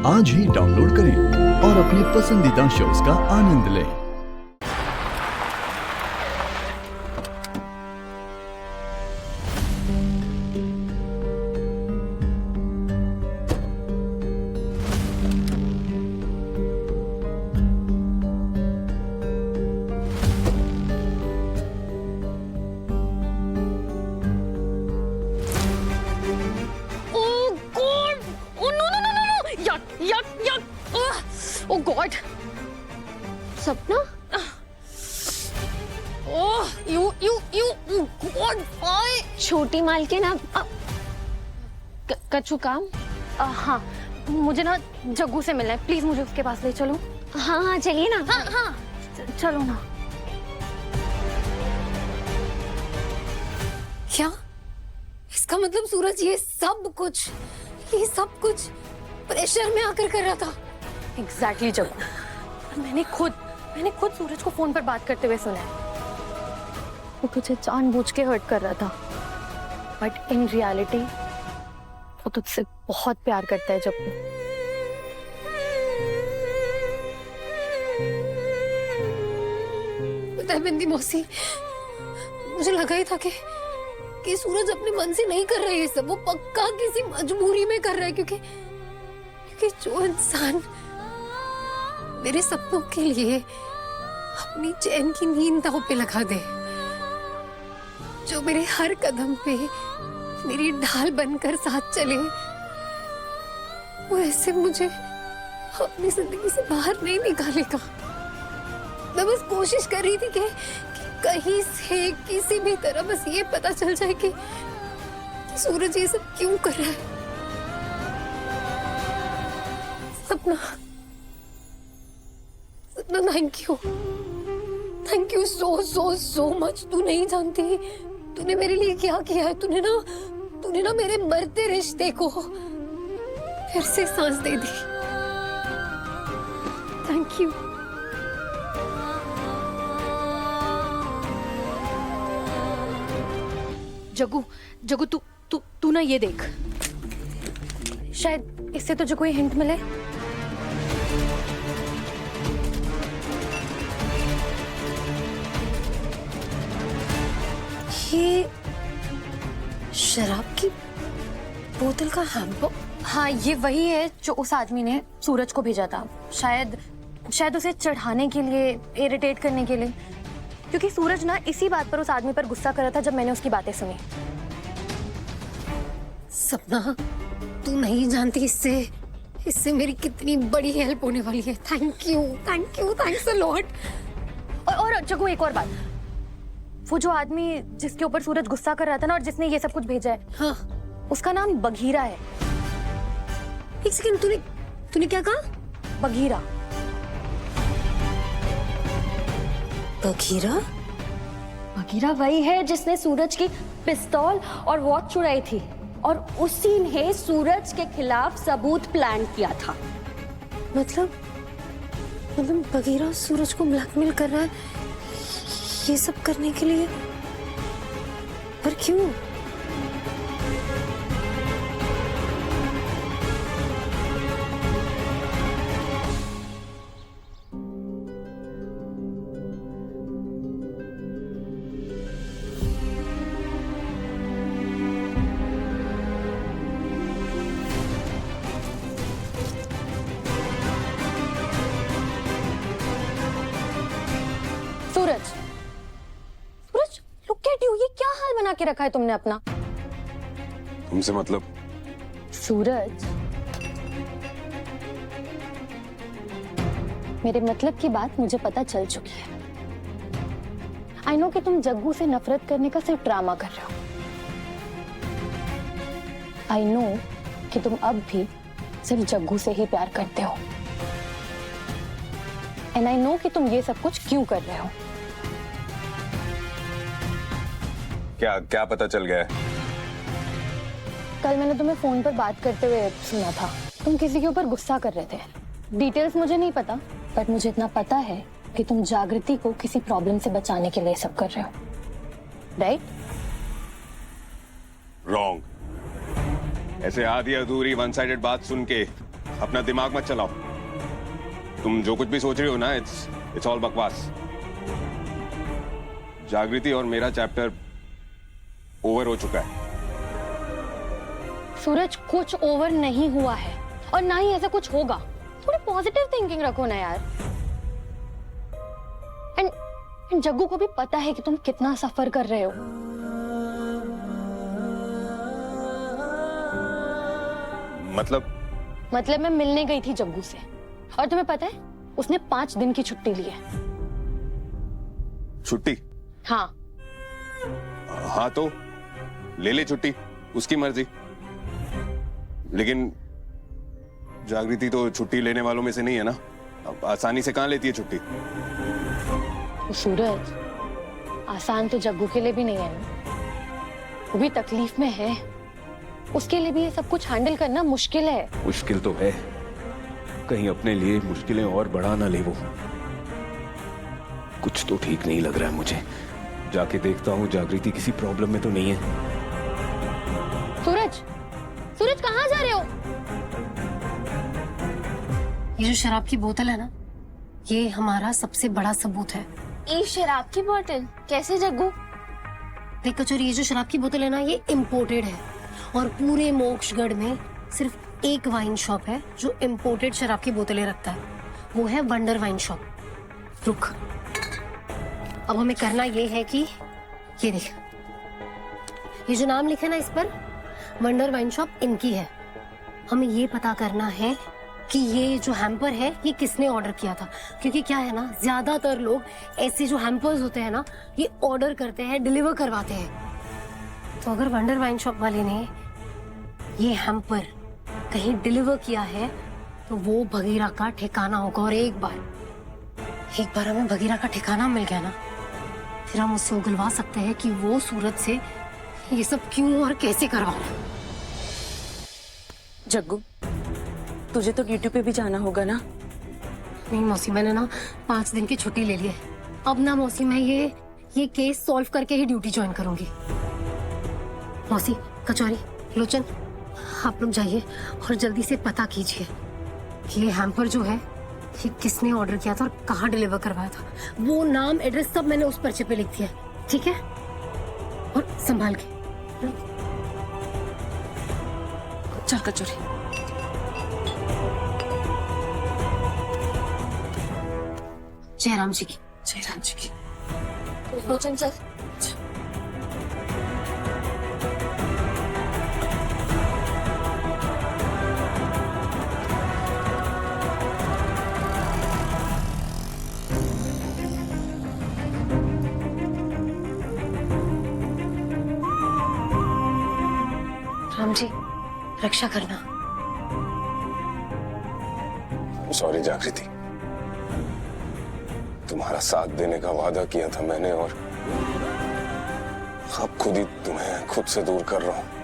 आज ही डाउनलोड करें और अपने पसंदीदा शोज का आनंद लें। Oh God! सपना Oh, you, God! छोटी मालकिन अब कछु काम? हाँ, मुझे ना जग्गू से मिलना है, प्लीज मुझे उसके पास ले चलो। हाँ हाँ चलिए ना। हाँ, चलो ना। क्या? इसका मतलब सूरज ये सब कुछ प्रेशर में आकर कर रहा था। एग्जैक्टली जग्गू, मैंने खुद सूरज को फोन पर बात करते हुए सुना है। वो तुझे जानबूझ के हर्ट कर रहा था, बट इन रियलिटी वो तुझसे बहुत प्यार करता है जग्गू। पता है बिंदी मौसी, मुझे लगा ही था कि सूरज अपने मन से नहीं कर रहा है ये सब, वो पक्का किसी मजबूरी में कर रहा है, क्योंकि जो इंसान मेरे सपनों के लिए अपनी चैन की नींद दांव पे लगा दे, जो मेरे हर कदम पे मेरी ढाल बनकर साथ चले, वो ऐसे मुझे अपनी जिंदगी से बाहर नहीं निकालेगा। मैं बस कोशिश कर रही थी कि कहीं से किसी भी तरह बस ये पता चल जाए कि सूरज ये सब क्यों कर रहा है। सपना थैंक यू सो मच। तू नहीं जानती तूने मेरे लिए क्या किया है। तूने ना मेरे मरते रिश्ते को फिर से सांस दे दी। Thank you. जग्गू तू ना ये देख, शायद इससे तुझे कोई हिंट मिले। ये शराब की बोतल का हैम्पर। हाँ, ये वही है जो उस आदमी ने सूरज को भेजा था, शायद उसे चढ़ाने के लिए, इरिटेट करने के लिए, क्योंकि सूरज ना इसी बात पर उस आदमी पर गुस्सा कर रहा था जब मैंने उसकी बातें सुनी। सपना, तू नहीं जानती इससे मेरी कितनी बड़ी हेल्प होने वाली है। Thanks a lot. और जग्गू, एक और बात, वो जो आदमी जिसके ऊपर सूरज गुस्सा कर रहा था ना और जिसने ये सब कुछ भेजा है, हाँ, उसका नाम बघीरा है। एक सेकंड, तूने क्या कहा? बघीरा। बघीरा वही है जिसने सूरज की पिस्तौल और वॉच चुराई थी, और उसी ने सूरज के खिलाफ सबूत प्लान किया था। मतलब बघीरा सूरज को ब्लैकमेल कर रहा है ये सब करने के लिए, पर क्यों? सूरज, लुक एट यू, ये क्या हाल बना के रखा है तुमने अपना? तुमसे मतलब? सूरज, मेरे मतलब की बात मुझे पता चल चुकी है। आई नो कि तुम जग्गू से नफरत करने का सिर्फ ड्रामा कर रहे हो। आई नो कि तुम अब भी सिर्फ जग्गू से ही प्यार करते हो। एंड आई नो कि तुम ये सब कुछ क्यों कर रहे हो। क्या पता चल गया है? कल मैंने तुम्हें फोन पर बात करते हुए सुना था, तुम किसी के ऊपर गुस्सा कर रहे थे। डिटेल्स मुझे नहीं पता, बट मुझे इतना पता है कि तुम जागृति को किसी प्रॉब्लम से बचाने के लिए सब कर रहे हो, राइट? रॉन्ग। ऐसे आधी अधूरी वन साइडेड बात सुन के अपना दिमाग मत चलाओ। तुम जो कुछ भी सोच रही हो ना, इट्स ऑल बकवास। जागृति और मेरा चैप्टर ओवर हो चुका है। सूरज, कुछ ओवर नहीं हुआ है और ना ही ऐसा कुछ होगा। थोड़ी पॉजिटिव थिंकिंग रखो ना यार। एंड जग्गू को भी पता है कि तुम कितना सफर कर रहे हो। मतलब मैं मिलने गई थी जग्गू से और तुम्हें पता है उसने 5 दिन की छुट्टी ली है। छुट्टी? हाँ। हाँ तो ले ले छुट्टी, उसकी मर्जी। लेकिन जागृति तो छुट्टी लेने वालों में से नहीं है ना, अब आसानी से कहां लेती है छुट्टी। तो सूरज, आसान तो जग्गू के लिए भी नहीं है ना, वो भी तकलीफ में है। उसके लिए भी ये सब कुछ हैंडल करना मुश्किल है। मुश्किल तो है, कहीं अपने लिए मुश्किलें और बढ़ा ना ले वो। कुछ तो ठीक नहीं लग रहा है मुझे। जाके देखता हूँ जागृति किसी प्रॉब्लम में तो नहीं है। सूरज, सूरज कहाँ जा रहे हो? ये जो शराब की बोतल है ना, ये हमारा सबसे बड़ा सबूत है। ये शराब की बोतल कैसे जग्गू? देख कचौरी, ये जो शराब की बोतल है ना, ये इम्पोर्टेड है और पूरे मोक्षगढ़ में सिर्फ एक वाइन शॉप है जो इम्पोर्टेड शराब की बोतलें रखता है, वो है वंडर वाइन शॉप। रुक, अब हमें करना ये है कि ये देख, ये जो नाम लिखा है ना इस पर, वंडर वाइन शॉप इनकी है। हमें ये पता करना है कि ये जो हैम्पर है ये किसने ऑर्डर किया था, क्योंकि क्या है ना, ज्यादातर लोग ऐसे जो हैम्पर्स होते हैं ना, ये ऑर्डर करते हैं, डिलीवर करवाते हैं। तो अगर वंडर वाइन शॉप वाले ने ये हैम्पर कहीं डिलीवर किया है तो वो भगीरा का ठिकाना होगा। और एक बार हमें भगीरा का ठिकाना मिल गया ना, फिर हम उससे उगलवा सकते हैं कि वो सूरज से ये सब क्यों और कैसे करवा रहा है। जग्गू, तुझे तो ड्यूटी पे भी जाना होगा ना? नहीं मौसी, मैंने ना 5 दिन की छुट्टी ले ली है। अब ना मौसी, मैं ये केस सॉल्व करके ही ड्यूटी ज्वाइन करूंगी। मौसी, कचौरी, लोचन, आप लोग जाइए और जल्दी से पता कीजिए कि ये हैम्पर जो है ये किसने ऑर्डर किया था और कहाँ डिलीवर करवाया था। वो नाम, एड्रेस सब मैंने उस पर्चे पे लिख दिया, ठीक है? और संभाल के। चल कचौरी। जयराम जी की। जयराम जी की। लोचन चल। राम जी, रक्षा करना। सॉरी जागृति, तुम्हारा साथ देने का वादा किया था मैंने और अब खुद ही तुम्हें खुद से दूर कर रहा हूं।